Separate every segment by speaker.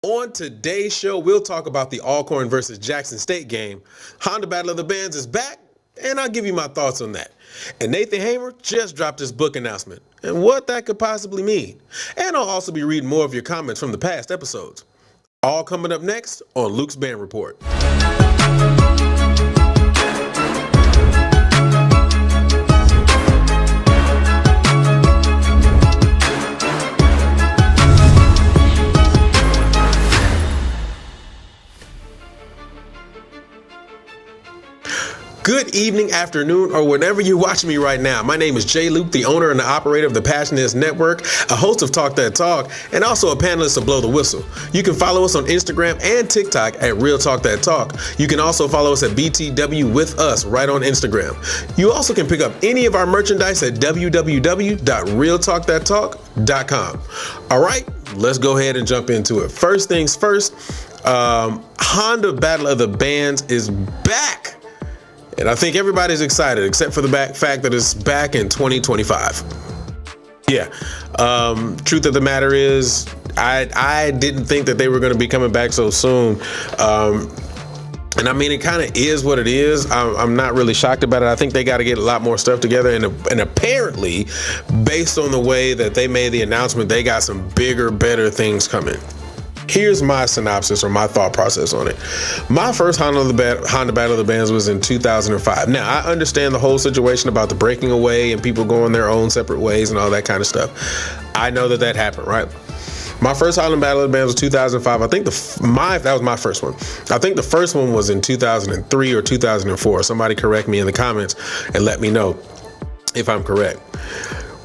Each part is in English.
Speaker 1: On today's show, we'll talk about the Alcorn versus Jackson State game. Honda Battle of the Bands is back, and I'll give you my thoughts on that. And Nathan Hamer just dropped his book announcement and what that could possibly mean. And I'll also be reading more of your comments from the past episodes. All coming up next on Luke's Band Report. Good evening, afternoon, or whenever you're watching me right now. My name is Jay Luke, the owner and the operator of the Passionist Network, a host of Talk That Talk, and also a panelist of Blow the Whistle. You can follow us on Instagram and TikTok at Real Talk That Talk. You can also follow us at BTW with us right on Instagram. You also can pick up any of our merchandise at www.realtalkthattalk.com. All right, let's go ahead and jump into it. First things first, Honda Battle of the Bands is back. And I think everybody's excited, except for the fact that it's back in 2025. Yeah. Truth of the matter is, I didn't think that they were going to be coming back so soon. And I mean, it kind of is what it is. I'm not really shocked about it. I think they got to get a lot more stuff together. And apparently, based on the way that they made the announcement, they got some bigger, better things coming. Here's my synopsis or my thought process on it. My first Honda Battle of the Bands was in 2005. Now, I understand the whole situation about the breaking away and people going their own separate ways and all that kind of stuff. I know that happened, right? My first Honda Battle of the Bands was 2005. I think that was my first one. I think the first one was in 2003 or 2004. Somebody correct me in the comments and let me know if I'm correct.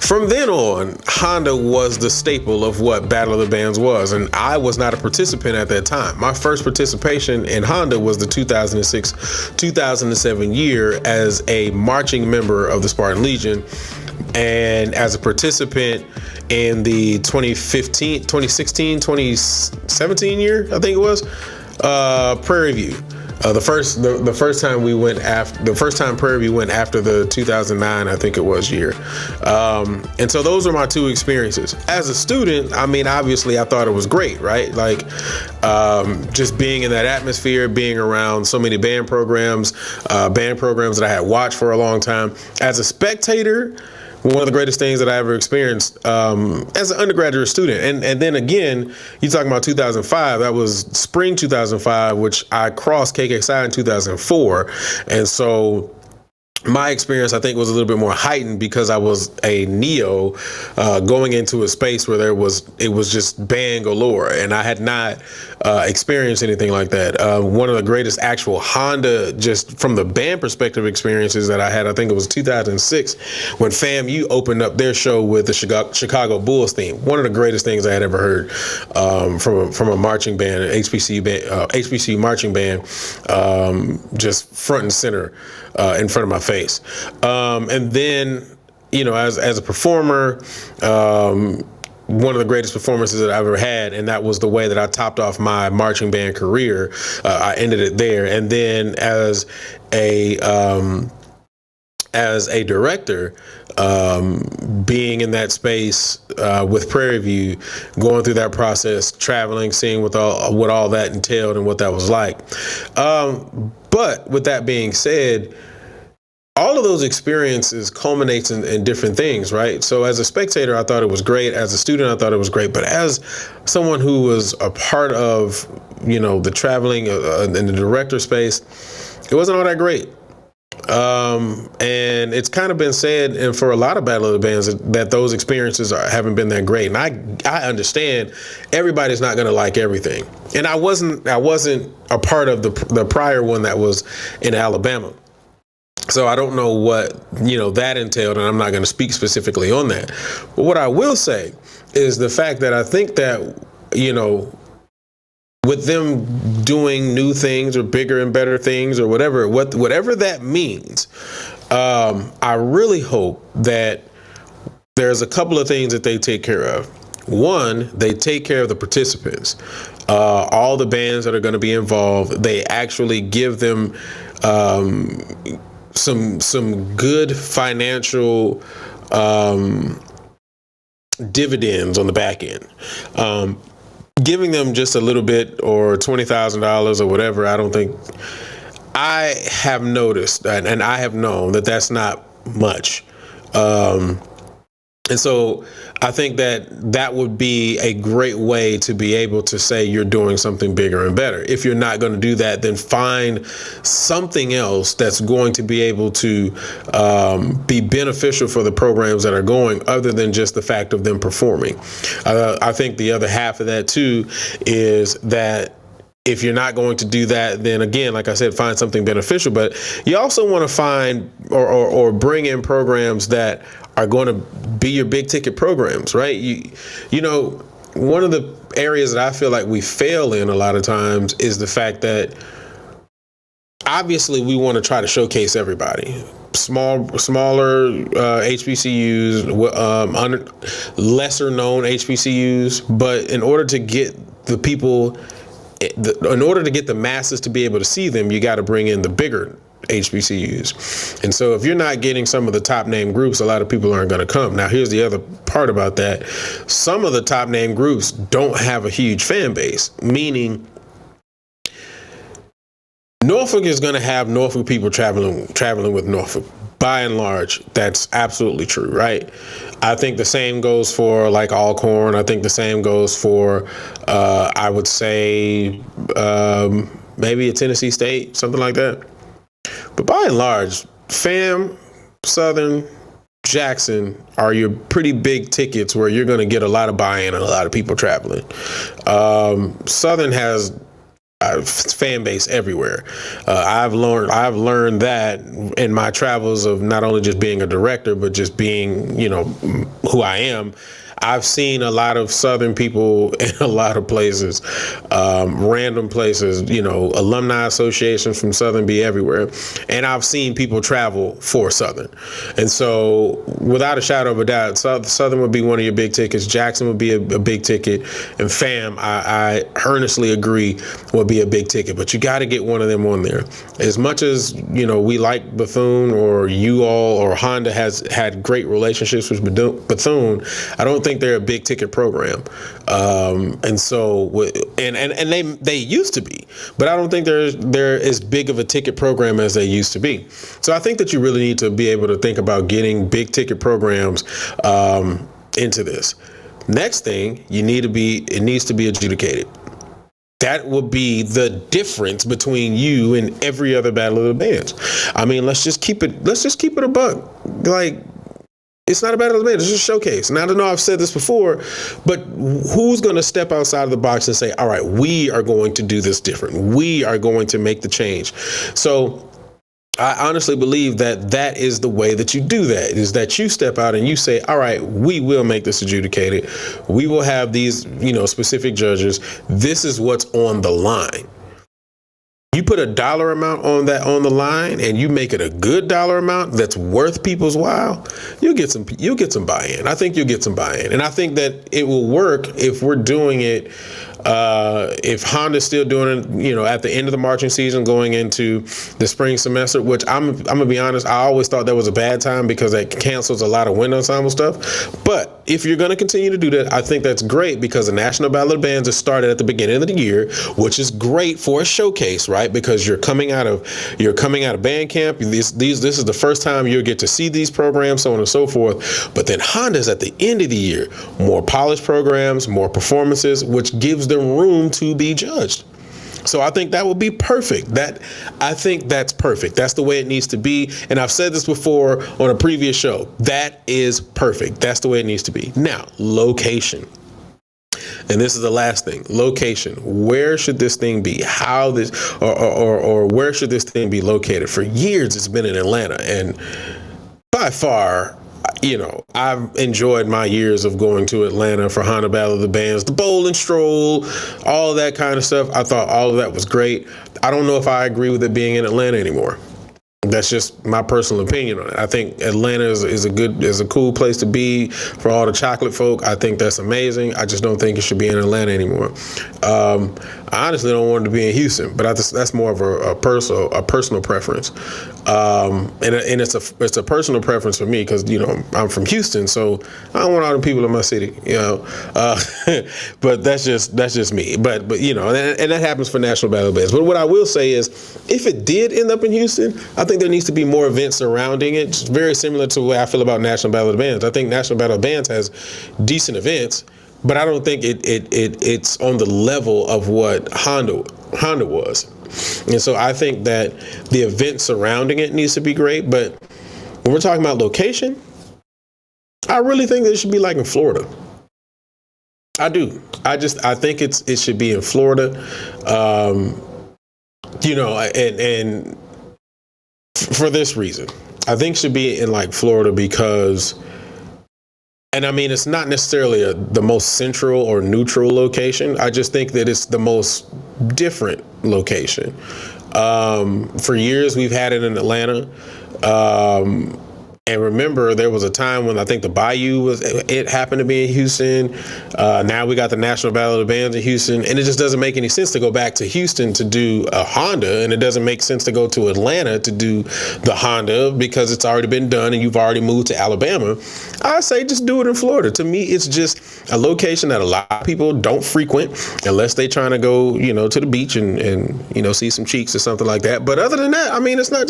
Speaker 1: From then on, Honda was the staple of what Battle of the Bands was, and I was not a participant at that time. My first participation in Honda was the 2006-2007 year as a marching member of the Spartan Legion, and as a participant in the 2016-2017 year, I think it was, Prairie View. The first time Prairie View went after the 2009, I think it was, year. And so those are my two experiences. As a student, I mean, obviously I thought it was great, right? Like, just being in that atmosphere, being around so many band programs that I had watched for a long time. As a spectator, one of the greatest things that I ever experienced as an undergraduate student. And then again, you're talking about 2005. That was spring 2005, which I crossed KKSI in 2004. And so my experience, I think, was a little bit more heightened because I was a neo going into a space where it was just band galore, and I had not experienced anything like that. One of the greatest actual Honda, just from the band perspective, experiences that I had, I think it was 2006 when FAMU opened up their show with the Chicago Bulls theme. One of the greatest things I had ever heard from a marching band, an HBCU marching band, just front and center in front of my face. And then, you know, as a performer, one of the greatest performances that I've ever had, and that was the way that I topped off my marching band career. I ended it there. And then as a director, being in that space with Prairie View, going through that process, traveling, seeing what all that entailed and what that was like. But with that being said, all of those experiences culminates in different things, right? So as a spectator, I thought it was great. As a student, I thought it was great. But as someone who was a part of, you know, the traveling in the director space, it wasn't all that great. And it's kind of been said, and for a lot of Battle of the Bands, that those experiences haven't been that great. And I understand everybody's not going to like everything. And I wasn't a part of the prior one that was in Alabama. So I don't know what, you know, that entailed, and I'm not going to speak specifically on that. But what I will say is the fact that I think that, you know, with them doing new things or bigger and better things or whatever that means, I really hope that there's a couple of things that they take care of. One, they take care of the participants. All the bands that are going to be involved, they actually give them some good financial dividends on the back end. giving them just a little bit or $20,000 or whatever, I don't think, I have noticed and I have known that that's not much. And so I think that that would be a great way to be able to say you're doing something bigger and better. If you're not going to do that, then find something else that's going to be able to be beneficial for the programs that are going, other than just the fact of them performing. I think the other half of that too is that if you're not going to do that, then again, like I said, find something beneficial. But you also want to find or bring in programs that are going to be your big ticket programs, right? You know, one of the areas that I feel like we fail in a lot of times is the fact that obviously we want to try to showcase everybody. Smaller HBCUs, lesser known HBCUs, but in order to get the people, in order to get the masses to be able to see them, you got to bring in the bigger HBCUs. And so if you're not getting some of the top name groups, a lot of people aren't going to come. Now, here's the other part about that. Some of the top name groups don't have a huge fan base, meaning Norfolk is going to have Norfolk people traveling with Norfolk. By and large, that's absolutely true, right? I think the same goes for like Alcorn. I think the same goes for, I would say, maybe a Tennessee State, something like that. But by and large, FAM, Southern, Jackson are your pretty big tickets where you're going to get a lot of buy-in and a lot of people traveling. Southern has fan base everywhere. I've learned that in my travels of not only just being a director, but just being, you know, who I am. I've seen a lot of Southern people in a lot of places, random places, you know, alumni associations from Southern be everywhere. And I've seen people travel for Southern. And so without a shadow of a doubt, Southern would be one of your big tickets. Jackson would be a big ticket. And FAM, I earnestly agree, would be a big ticket. But you got to get one of them on there. As much as, you know, we like Bethune, or you all or Honda has had great relationships with Bethune, I don't think they're a big ticket program. And so, and they used to be, but I don't think they're as big of a ticket program as they used to be. So I think that you really need to be able to think about getting big ticket programs into this. Next thing, it needs to be adjudicated. That will be the difference between you and every other Battle of the Bands. I mean, let's just keep it a buck. Like, it's not a Battle of the Bands, it's just a showcase. And I don't know, I've said this before, but who's going to step outside of the box and say, all right, we are going to do this different. We are going to make the change. So I honestly believe that that is the way that you do that, is that you step out and you say, all right, we will make this adjudicated. We will have these, you know, specific judges. This is what's on the line. You put a dollar amount on the line, and you make it a good dollar amount that's worth people's while, you'll get some buy-in. I think you'll get some buy-in. And I think that it will work if we're doing it, if Honda's still doing it, you know, at the end of the marching season going into the spring semester, which I'm gonna be honest, I always thought that was a bad time because that cancels a lot of wind ensemble stuff. But if you're gonna continue to do that, I think that's great, because the National Battle of the Bands is started at the beginning of the year, which is great for a showcase, right? Because you're coming out of band camp. This is the first time you'll get to see these programs, so on and so forth. But then Honda's at the end of the year, more polished programs, more performances, which gives them room to be judged. So I think that would be perfect. I think that's perfect. That's the way it needs to be. And I've said this before on a previous show. That is perfect. That's the way it needs to be. Now, location. And this is the last thing, location. Where should this thing be? How this, or where should this thing be located? For years, it's been in Atlanta. And by far, you know, I've enjoyed my years of going to Atlanta for Honda Battle of the Bands, the Bowling Stroll, all that kind of stuff. I thought all of that was great. I don't know if I agree with it being in Atlanta anymore. That's just my personal opinion on it. I think Atlanta is a cool place to be for all the chocolate folk. I think that's amazing. I just don't think it should be in Atlanta anymore. I honestly don't want it to be in Houston, but that's more of a personal preference. And it's a personal preference for me because I'm from Houston, so I don't want all the people in my city, but that's just me. But and that happens for National Battle of the Bands. But what I will say is, if it did end up in Houston, I think there needs to be more events surrounding it. It's very similar to the way I feel about National Battle of the Bands. I think National Battle of the Bands has decent events, but I don't think it's on the level of what Honda was. And so I think that the event surrounding it needs to be great. But when we're talking about location, I really think that it should be like in Florida. I do. I think it should be in Florida. And for this reason, I think it should be in like Florida because, and I mean, it's not necessarily the most central or neutral location. I just think that it's the most different location. For years, we've had it in Atlanta. And remember, there was a time when I think the Bayou it happened to be in Houston. Now we got the National Battle of the Bands in Houston, and it just doesn't make any sense to go back to Houston to do a Honda, and it doesn't make sense to go to Atlanta to do the Honda because it's already been done and you've already moved to Alabama. I say just do it in Florida. To me, it's just a location that a lot of people don't frequent unless they're trying to go, to the beach and see some cheeks or something like that. But other than that, I mean, it's not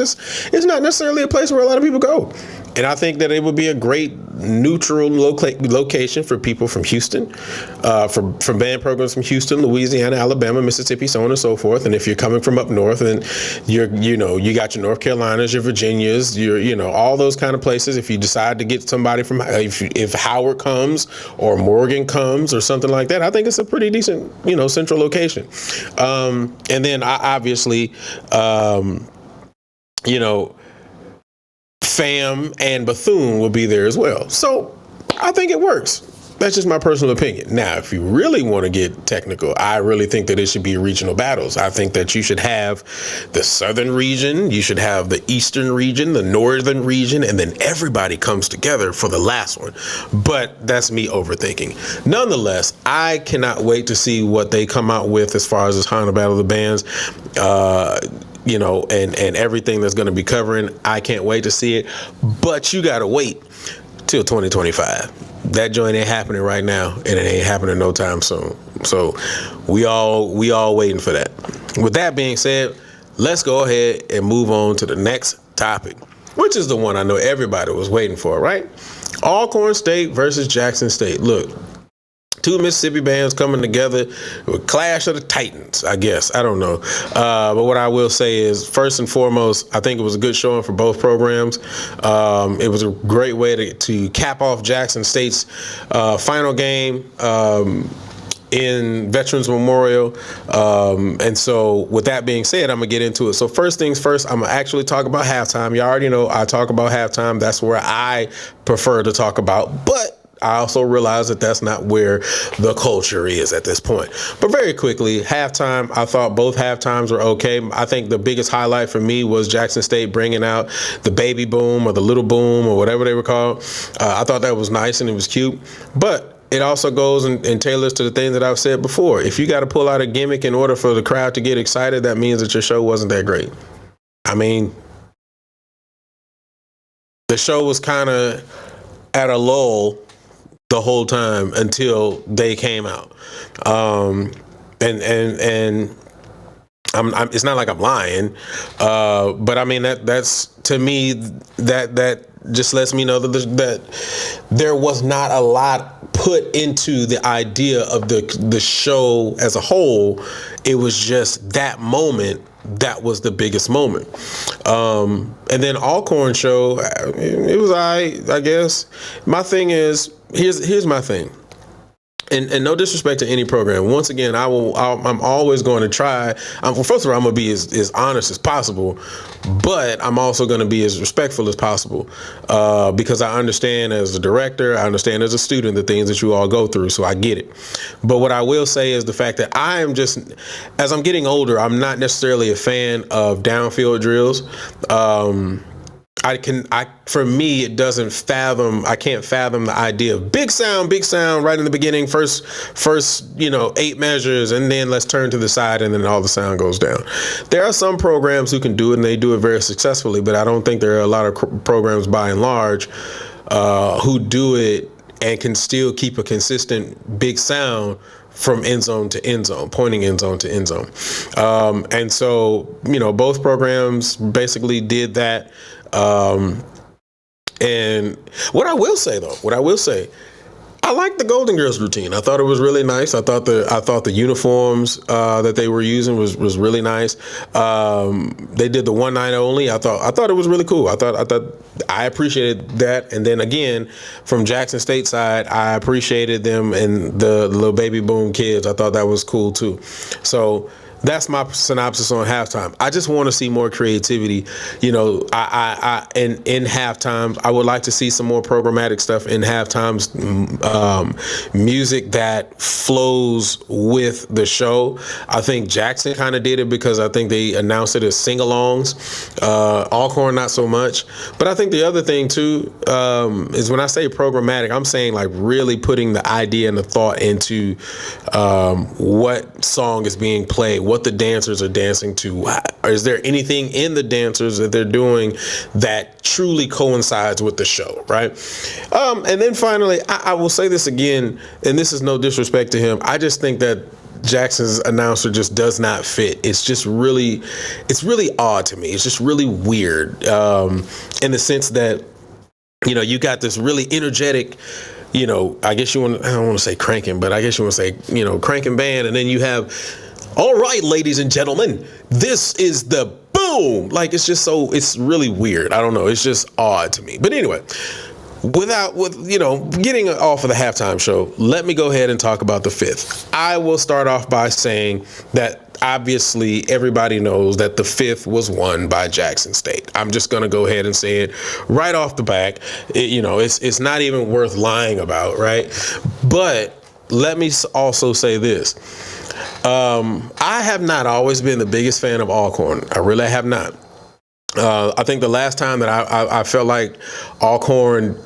Speaker 1: necessarily a place where a lot of people go. And I think that it would be a great neutral location for people from Houston, from band programs from Houston, Louisiana, Alabama, Mississippi, so on and so forth. And if you're coming from up north, then you got your North Carolinas, your Virginias, all those kind of places. If you decide to get somebody from, if Howard comes or Morgan comes or something like that, I think it's a pretty decent, central location. And then obviously, Fam and Bethune will be there as well. So I think it works. That's just my personal opinion. Now, if you really want to get technical, I really think that it should be regional battles. I think that you should have the southern region, you should have the eastern region, the northern region, and then everybody comes together for the last one. But that's me overthinking. Nonetheless, I cannot wait to see what they come out with as far as this Honda Battle of the Bands. And everything that's going to be covering. I can't wait to see it. But you got to wait till 2025. That joint ain't happening right now, and it ain't happening no time soon. So we all waiting for that. With that being said, let's go ahead and move on to the next topic, which is the one I know everybody was waiting for, right? Alcorn State versus Jackson State. Look, two Mississippi bands coming together with Clash of the Titans, I guess. I don't know. But what I will say is, first and foremost, I think it was a good showing for both programs. It was a great way to cap off Jackson State's final game in Veterans Memorial. And so with that being said, I'm going to get into it. So first things first, I'm going to actually talk about halftime. You already know I talk about halftime. That's where I prefer to talk about. But I also realize that that's not where the culture is at this point. But very quickly, halftime, I thought both halftimes were okay. I think the biggest highlight for me was Jackson State bringing out the baby boom or the little boom or whatever they were called. I thought that was nice and it was cute. But it also goes and tailors to the thing that I've said before. If you got to pull out a gimmick in order for the crowd to get excited, that means that your show wasn't that great. I mean, the show was kind of at a lull the whole time until they came out. And it's not like I'm lying, but I mean that's to me that just lets me know that there was not a lot put into the idea of the show as a whole. It was just that moment. That was the biggest moment. And then Alcorn show, it was I guess. My thing is, here's my thing. And no disrespect to any program. Once again, I'm always going to try. Well, first of all, I'm going to be as honest as possible, but I'm also going to be as respectful as possible because I understand as a director, I understand as a student the things that you all go through, so I get it. But what I will say is the fact that I am just, as I'm getting older, I'm not necessarily a fan of downfield drills. for me, it doesn't fathom, I can't fathom the idea of big sound right in the beginning, first, 8 measures, and then let's turn to the side, and then all the sound goes down. There are some programs who can do it, and they do it very successfully, but I don't think there are a lot of programs by and large who do it and can still keep a consistent big sound from end zone to end zone, pointing end zone to end zone. And so, both programs basically did that. And what I will say, I liked the Golden Girls routine. I thought it was really nice. I thought the uniforms that they were using was really nice. They did the one night only. I thought it was really cool. I appreciated that. And then again, from Jackson State side, I appreciated them and the little baby boom kids. I thought that was cool too. So that's my synopsis on halftime. I just want to see more creativity. In halftimes, I would like to see some more programmatic stuff in halftimes, music that flows with the show. I think Jackson kind of did it because I think they announced it as sing-alongs. Alcorn, not so much. But I think the other thing too is when I say programmatic, I'm saying like really putting the idea and the thought into what song is being played, what the dancers are dancing to. Is there anything in the dancers that they're doing that truly coincides with the show, right? And then finally, I will say this again, and this is no disrespect to him. I just think that Jackson's announcer just does not fit. It's really odd to me. It's just really weird in the sense that, you got this really energetic, I guess I don't want to say cranking, but I guess you want to say, cranking band. And then you have, all right, ladies and gentlemen, this is the boom. Like, it's really weird. I don't know. It's just odd to me. But anyway, getting off of the halftime show, let me go ahead and talk about the fifth. I will start off by saying that obviously everybody knows that the fifth was won by Jackson State. I'm just going to go ahead and say it right off the back. It's not even worth lying about, right? But let me also say this. I have not always been the biggest fan of Alcorn. I really have not. I think the last time that I felt like Alcorn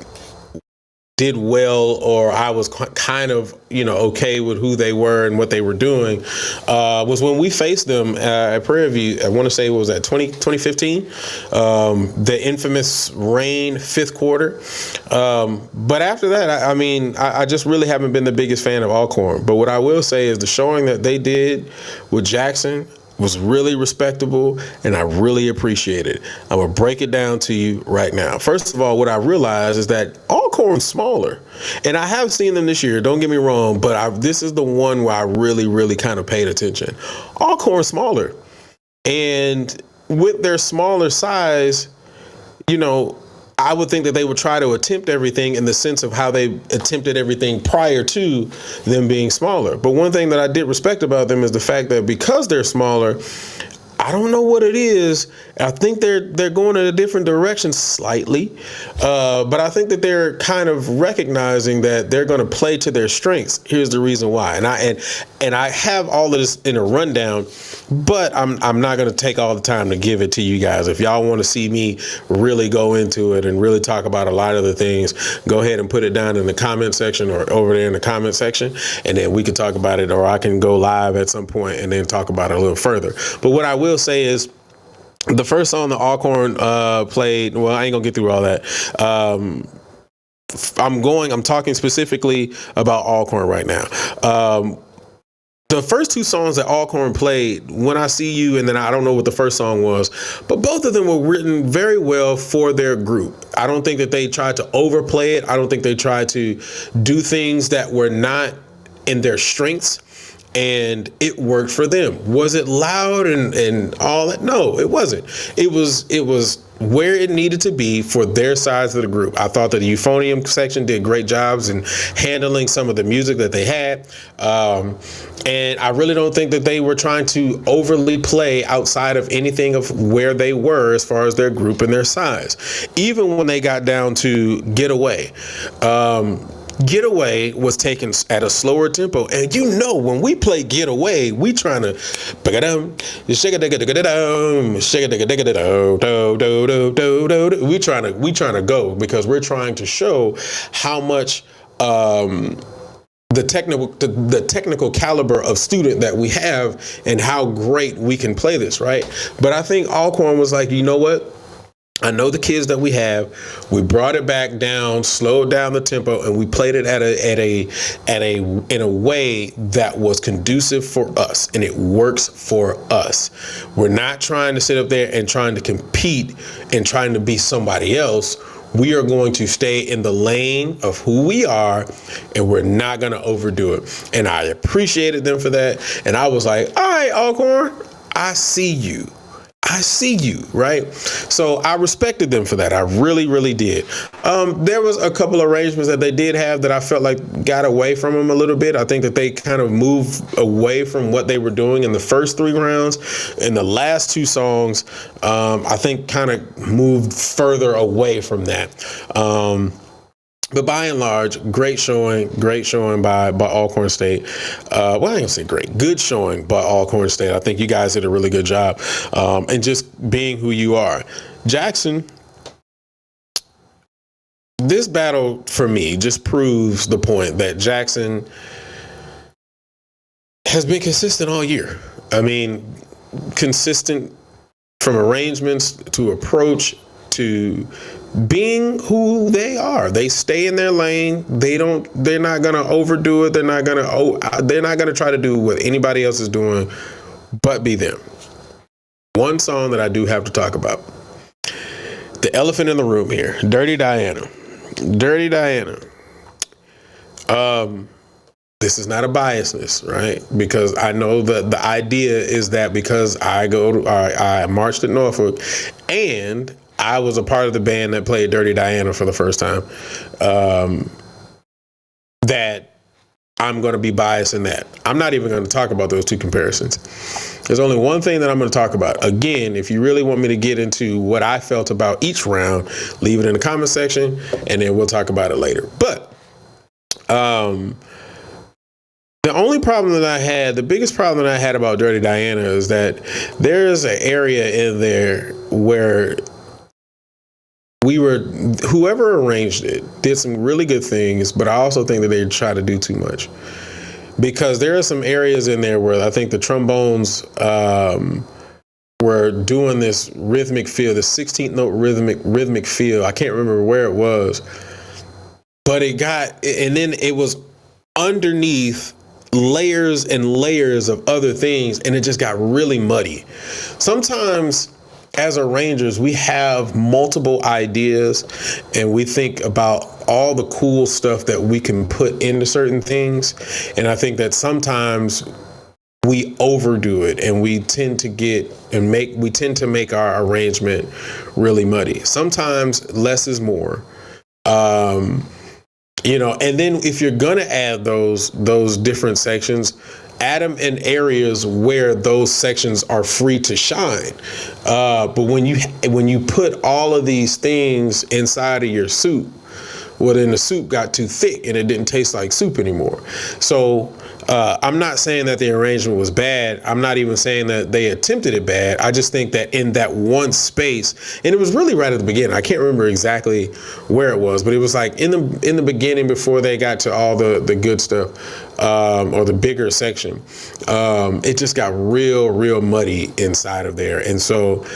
Speaker 1: did well, or I was kind of, okay with who they were and what they were doing, was when we faced them at Prairie View. I want to say it was at 2015, the infamous rain fifth quarter. But after that, I just really haven't been the biggest fan of Alcorn. But what I will say is the showing that they did with Jackson was really respectable, and I really appreciate it. I'm going to break it down to you right now. First of all, what I realized is that Alcorn's smaller. And I have seen them this year, don't get me wrong, but this is the one where I really, really kind of paid attention. Alcorn's smaller. And with their smaller size, I would think that they would try to attempt everything in the sense of how they attempted everything prior to them being smaller. But one thing that I did respect about them is the fact that because they're smaller, I don't know what it is. I think they're going in a different direction slightly, but I think that they're kind of recognizing that they're going to play to their strengths. Here's the reason why, and I have all of this in a rundown, but I'm not going to take all the time to give it to you guys. If y'all want to see me really go into it and really talk about a lot of the things, go ahead and put it down in the comment section or over there in the comment section, and then we can talk about it, or I can go live at some point and then talk about it a little further. But what I will say is, the first song that Alcorn played, well, I ain't gonna get through all that. I'm talking specifically about Alcorn right now. The first two songs that Alcorn played, When I See You, and then I don't know what the first song was, but both of them were written very well for their group. I don't think that they tried to overplay it. I don't think they tried to do things that were not in their strengths. And it worked for them. Was it loud and all that? No, it wasn't. It was where it needed to be for their size of the group. I thought that the euphonium section did great jobs in handling some of the music that they had. And I really don't think that they were trying to overly play outside of anything of where they were as far as their group and their size. Even when they got down to Get Away, Getaway was taken at a slower tempo, and when we play Getaway, we trying to we trying to go, because we're trying to show how much the technical caliber of student that we have and how great we can play this, right? But I think Alcorn was like, you know what? I know the kids that we have. We brought it back down, slowed down the tempo, and we played it in a way that was conducive for us, and it works for us. We're not trying to sit up there and trying to compete and trying to be somebody else. We are going to stay in the lane of who we are, and we're not going to overdo it. And I appreciated them for that. And I was like, all right, Alcorn, I see you. Right? So I respected them for that. I really, really did. There was a couple arrangements that they did have that I felt like got away from them a little bit. I think that they kind of moved away from what they were doing in the first 3 rounds. In the last 2 songs, I think kind of moved further away from that. But by and large, great showing by Alcorn State. I ain't gonna say great, good showing by Alcorn State. I think you guys did a really good job, and just being who you are. Jackson, this battle for me just proves the point that Jackson has been consistent all year. I mean, consistent from arrangements to approach to being who they are. They stay in their lane. They're not going to overdo it. They're not going to try to do what anybody else is doing, but be them. One song that I do have to talk about. The elephant in the room here, Dirty Diana. Dirty Diana. This is not a biasness, right? Because I know that the idea is that because I marched at Norfolk and I was a part of the band that played Dirty Diana for the first time, that I'm going to be biased in that. I'm not even going to talk about those 2 comparisons. There's only one thing that I'm going to talk about. Again, if you really want me to get into what I felt about each round, leave it in the comment section, and then we'll talk about it later. But the biggest problem that I had about Dirty Diana is that there is an area in there where whoever arranged it did some really good things, but I also think that they tried to do too much, because there are some areas in there where I think the trombones were doing this rhythmic feel, the 16th note rhythmic feel. I can't remember where it was, but and then it was underneath layers and layers of other things, and it just got really muddy. Sometimes as arrangers, we have multiple ideas and we think about all the cool stuff that we can put into certain things. And I think that sometimes we overdo it, and we tend to make our arrangement really muddy. Sometimes less is more. And then if you're going to add those different sections, add them in areas where those sections are free to shine. But when you put all of these things inside of your soup, well, then the soup got too thick and it didn't taste like soup anymore. So I'm not saying that the arrangement was bad. I'm not even saying that they attempted it bad. I just think that in that one space, and it was really right at the beginning. I can't remember exactly where it was, but it was like in the beginning before they got to all the good stuff, or the bigger section. It just got real muddy inside of there. And so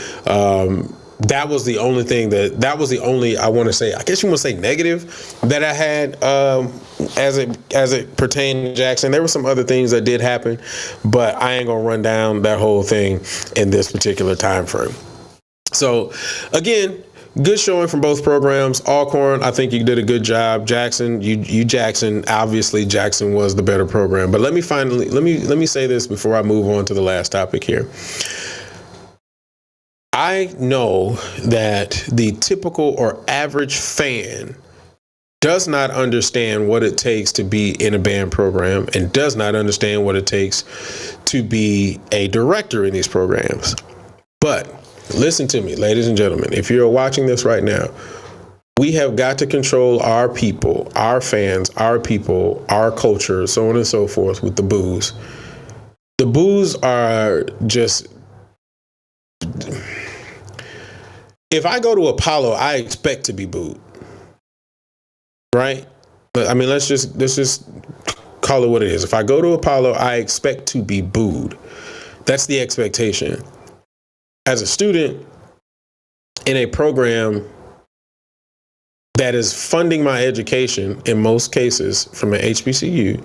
Speaker 1: that was the only thing I want to say, I guess you want to say negative that I had as it pertained to Jackson. There were some other things that did happen, but I ain't gonna run down that whole thing in this particular time frame. So again, good showing from both programs. Alcorn, I think you did a good job. Jackson, obviously Jackson was the better program. But let me say this before I move on to the last topic here. I know that the typical or average fan does not understand what it takes to be in a band program and does not understand what it takes to be a director in these programs. But listen to me, ladies and gentlemen, if you're watching this right now, We have got to control our people, our fans, our people, our culture, so on and so forth with the boos. The boos are just, if I go to Apollo, I expect to be booed. Right? I mean, let's just call it what it is. If I go to Apollo, I expect to be booed. That's the expectation. As a student in a program that is funding my education, in most cases from an HBCU,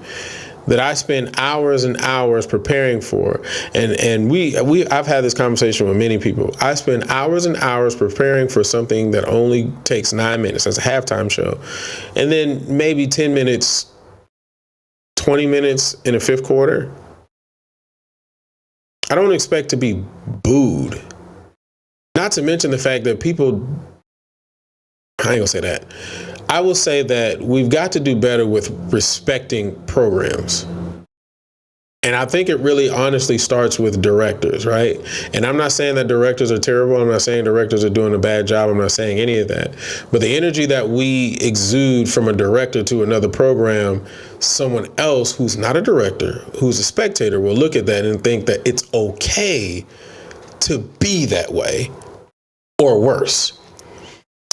Speaker 1: that I spend hours and hours preparing for, and I've had this conversation with many people. I spend hours and hours preparing for something that only takes 9 minutes. That's a halftime show, and then maybe 10 minutes, 20 minutes in the fifth quarter. I don't expect to be booed. Not to mention the fact that people, I ain't gonna say that. I will say that we've got to do better with respecting programs. And I think it really honestly starts with directors, right? And I'm not saying that directors are terrible. I'm not saying directors are doing a bad job. I'm not saying any of that. But the energy that we exude from a director to another program, someone else who's not a director, who's a spectator, will look at that and think that it's okay to be that way or worse.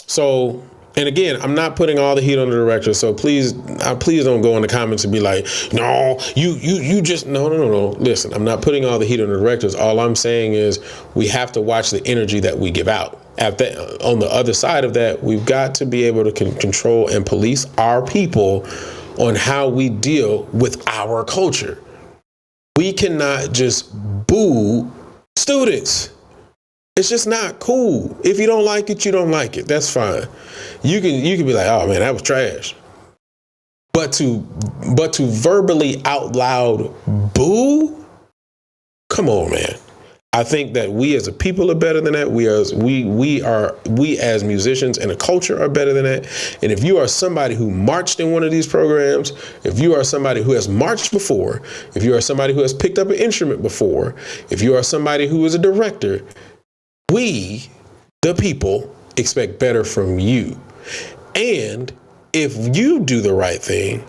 Speaker 1: So, and again, I'm not putting all the heat on the director, so please don't go in the comments and be like, no, you just, no. Listen, I'm not putting all the heat on the directors. All I'm saying is we have to watch the energy that we give out. On the other side of that, we've got to be able to control and police our people on how we deal with our culture. We cannot just boo students. It's just not cool. If you don't like it, you don't like it. That's fine. You can be like, oh man, that was trash. But to verbally out loud boo, come on, man. I think that we as a people are better than that. We as musicians and a culture are better than that. And if you are somebody who marched in one of these programs, if you are somebody who has marched before, if you are somebody who has picked up an instrument before, if you are somebody who is a director, we, the people, expect better from you. And if you do the right thing,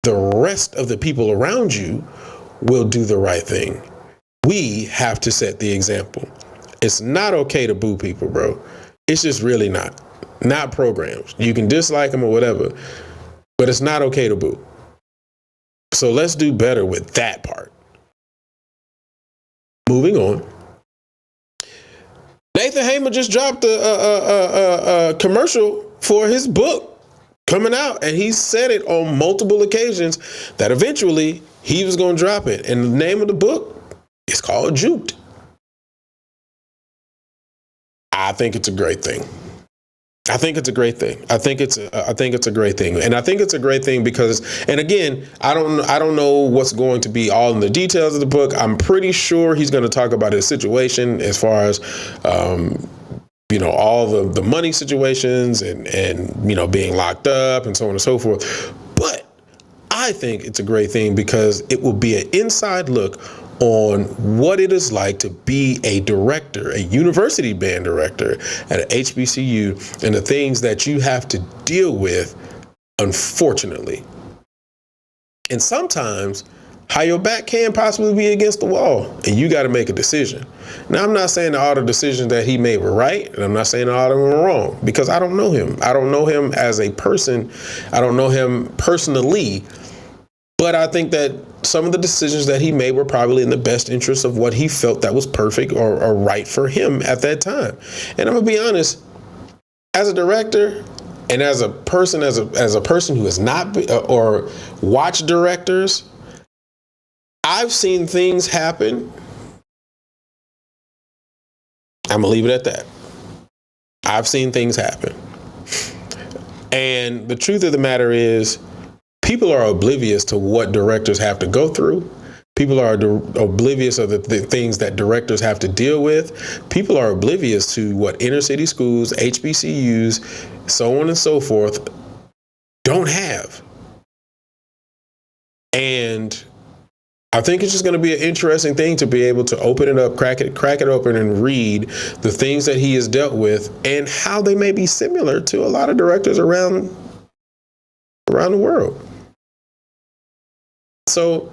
Speaker 1: the rest of the people around you will do the right thing. We have to set the example. It's not okay to boo people, bro. It's just really not. Not programs. You can dislike them or whatever, but it's not okay to boo. So let's do better with that part. Moving on. Nathan Hamer just dropped a commercial for his book coming out, and he said it on multiple occasions that eventually he was going to drop it. And the name of the book is called Juked. I think it's a great thing. I think it's a great thing. I think it's a great thing. And I think it's a great thing because, and again, I don't know what's going to be all in the details of the book. I'm pretty sure he's going to talk about his situation as far as, all the money situations and being locked up and so on and so forth. But I think it's a great thing because it will be an inside look on what it is like to be a director, a university band director at an HBCU, and the things that you have to deal with, unfortunately. And sometimes how your back can possibly be against the wall, and you got to make a decision. Now, I'm not saying that all the decisions that he made were right, and I'm not saying all of them were wrong, because I don't know him. I don't know him as a person. I don't know him personally. But I think that some of the decisions that he made were probably in the best interest of what he felt that was perfect or right for him at that time. And I'm gonna be honest, as a director and as a person who has not or watched directors, I've seen things happen. I'm gonna leave it at that. I've seen things happen. And the truth of the matter is, people are oblivious to what directors have to go through. People are oblivious of the things that directors have to deal with. People are oblivious to what inner city schools, HBCUs, so on and so forth, don't have. And I think it's just going to be an interesting thing to be able to open it up, crack it open, and read the things that he has dealt with and how they may be similar to a lot of directors around the world. So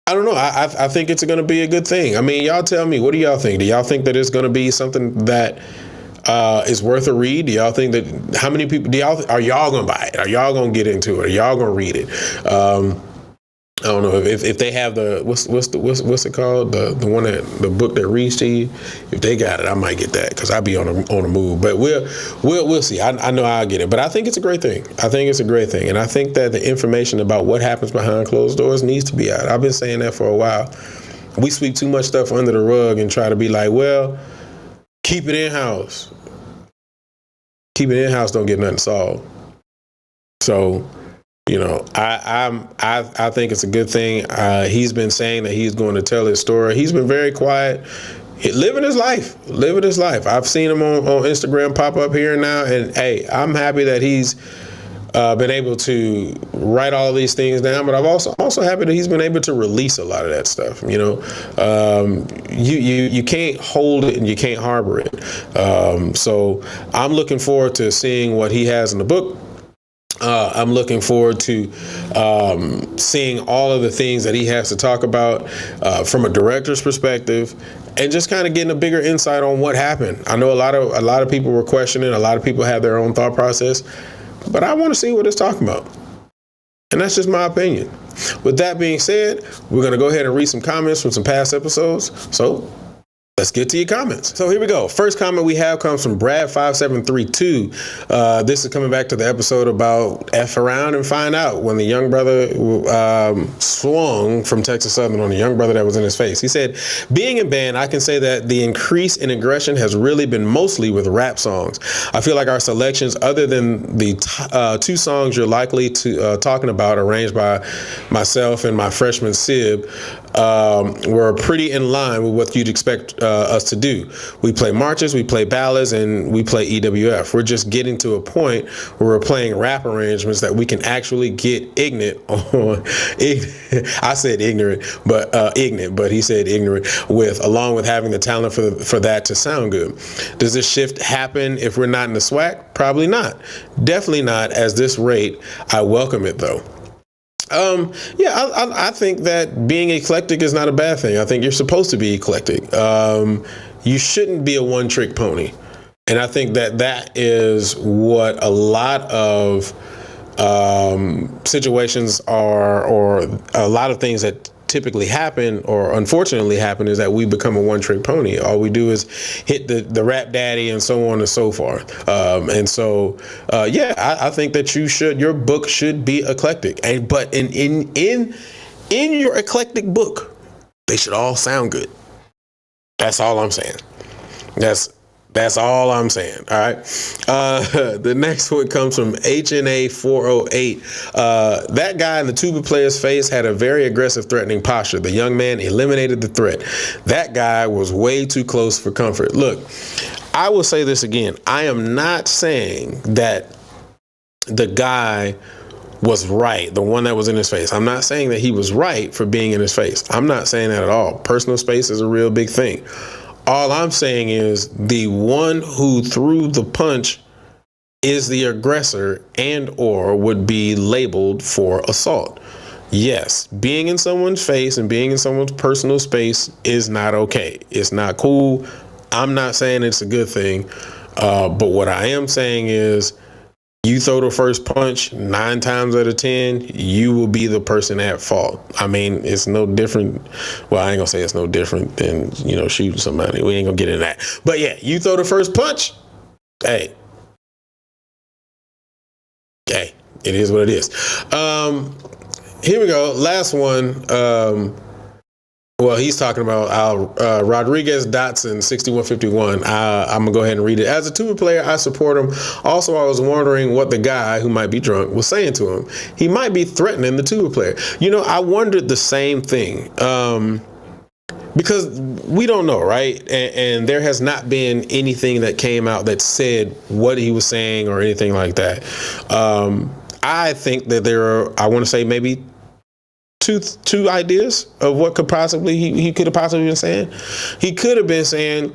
Speaker 1: I don't know. I think it's going to be a good thing. I mean, y'all tell me, what do y'all think? Do y'all think that it's going to be something that is worth a read? Do y'all think that, how many people are y'all going to buy it? Are y'all going to get into it? Are y'all going to read it? I don't know if they have the what's it called, the one that the book that reads to you. If they got it, I might get that because I'll be on a move. But we'll see. I know I'll get it. But I think it's a great thing. I think it's a great thing, and I think that the information about what happens behind closed doors needs to be out. I've been saying that for a while. We sweep too much stuff under the rug and try to be like, well, keep it in house. Keep it in house. Don't get nothing solved. So. You know, I think it's a good thing. He's been saying that he's going to tell his story. He's been very quiet, living his life. I've seen him on Instagram pop up here and now, and hey, I'm happy that he's been able to write all these things down. But I'm also happy that he's been able to release a lot of that stuff. You know, you can't hold it and you can't harbor it. So I'm looking forward to seeing what he has in the book. I'm looking forward to seeing all of the things that he has to talk about from a director's perspective, and just kind of getting a bigger insight on what happened. I know a lot of people were questioning. A lot of people have their own thought process, but I want to see what it's talking about, and that's just my opinion. With that being said, we're going to go ahead and read some comments from some past episodes. So let's get to your comments. So here we go. First comment we have comes from Brad5732. This is coming back to the episode about F around and find out, when the young brother swung from Texas Southern on the young brother that was in his face. He said, being in band, I can say that the increase in aggression has really been mostly with rap songs. I feel like our selections, other than the two songs you're likely to talking about, arranged by myself and my freshman Sib, were pretty in line with what you'd expect us to do. We play marches, we play ballads, and we play EWF. We're just getting to a point where we're playing rap arrangements that we can actually get ignorant on. I said ignorant, but he said ignorant with, along with having the talent for that to sound good. Does this shift happen if we're not in the SWAC? Probably not. Definitely not at this rate. I welcome it though. I think that being eclectic is not a bad thing. I think you're supposed to be eclectic. You shouldn't be a one-trick pony. And I think that is what a lot of situations are, or a lot of things that typically happen, or unfortunately happen, is that we become a one-trick pony. All we do is hit the rap daddy and so on and so forth. I think that your book should be eclectic. But in your eclectic book, they should all sound good. That's all I'm saying. That's all I'm saying. All right. The next one comes from HNA 408. That guy in the tuba player's face had a very aggressive, threatening posture. The young man eliminated the threat. That guy was way too close for comfort. Look, I will say this again. I am not saying that the guy was right, the one that was in his face. I'm not saying that he was right for being in his face. I'm not saying that at all. Personal space is a real big thing. All I'm saying is the one who threw the punch is the aggressor and or would be labeled for assault. Yes, being in someone's face and being in someone's personal space is not okay. It's not cool. I'm not saying it's a good thing. But what I am saying is, you throw the first punch 9 times out of 10, you will be the person at fault. I mean, it's no different. Well, I ain't gonna say it's no different than, shooting somebody. We ain't gonna get into that. But yeah, you throw the first punch. Hey, it is what it is. Here we go. Last one. Well, he's talking about Rodriguez Dotson 6151. I'm gonna go ahead and read it. As a tuba player, I support him. Also, I was wondering what the guy who might be drunk was saying to him. He might be threatening the tuba player. I wondered the same thing. Because we don't know, right? And there has not been anything that came out that said what he was saying or anything like that. I think that there are, I want to say maybe two ideas of what could possibly he could have possibly been saying. He could have been saying,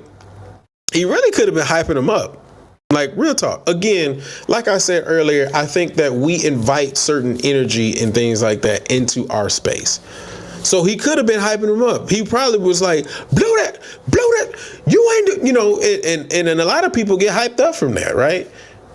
Speaker 1: he really could have been hyping him up. Like, real talk. Again, like I said earlier, I think that we invite certain energy and things like that into our space. So he could have been hyping him up. He probably was like, blow that, you ain't, and a lot of people get hyped up from that, right?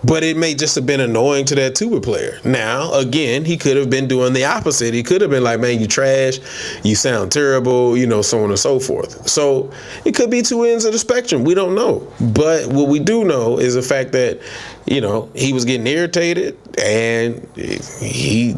Speaker 1: But it may just have been annoying to that tuba player. Now, again, he could have been doing the opposite. He could have been like, man, you trash, you sound terrible, so on and so forth. So it could be two ends of the spectrum. We don't know. But what we do know is the fact that, he was getting irritated, and he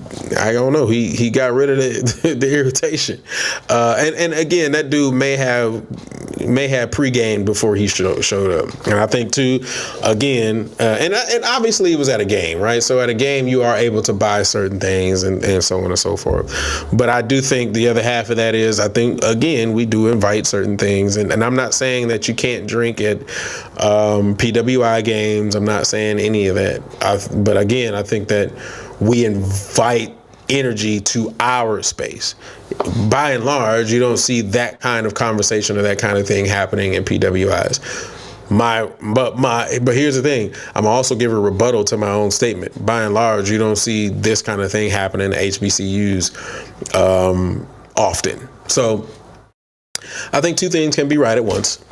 Speaker 1: got rid of the irritation. And again, that dude may have pre-gamed before he showed up. And I think too, again, and obviously it was at a game, right? So at a game, you are able to buy certain things and so on and so forth. But I do think the other half of that is, I think, again, we do invite certain things. And I'm not saying that you can't drink at PWI games. I'm not saying any of that. But again, I think that we invite energy to our space. By and large, you don't see that kind of conversation or that kind of thing happening in PWIs. But here's the thing. I'm also giving a rebuttal to my own statement. By and large, you don't see this kind of thing happening in HBCUs often. So I think two things can be right at once.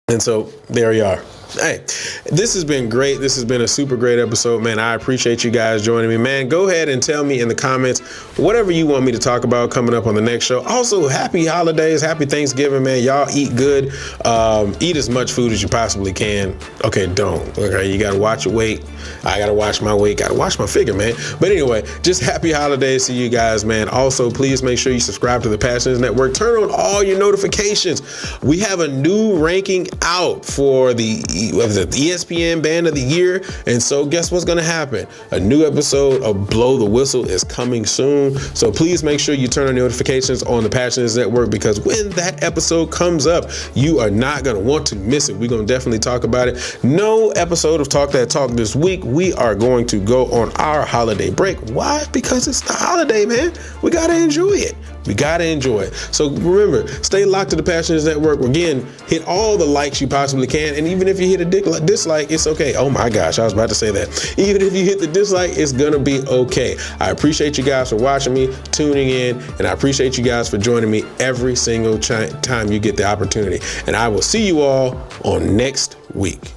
Speaker 1: And so there you are. Hey, this has been great. This has been a super great episode, man. I appreciate you guys joining me, man. Go ahead and tell me in the comments whatever you want me to talk about coming up on the next show. Also, happy holidays, happy Thanksgiving, man. Y'all eat good. Eat as much food as you possibly can. Okay, don't. Okay, you got to watch your weight. I got to watch my weight. Got to watch my figure, man. But anyway, just happy holidays to you guys, man. Also, please make sure you subscribe to the Passions Network. Turn on all your notifications. We have a new ranking out for the ESPN Band of the Year. And so guess what's going to happen? A new episode of Blow the Whistle is coming soon. So please make sure you turn on notifications on the Passions Network, because when that episode comes up, you are not going to want to miss it. We're going to definitely talk about it. No episode of Talk That Talk this week. We are going to go on our holiday break. Why? Because it's the holiday, man. We got to enjoy it. We got to enjoy it. So remember, stay locked to the Passions Network. Again, hit all the likes you possibly can. And even if you hit a dislike, it's okay. Oh my gosh, I was about to say that. Even if you hit the dislike, it's going to be okay. I appreciate you guys for watching me, tuning in, and I appreciate you guys for joining me every single time you get the opportunity. And I will see you all on next week.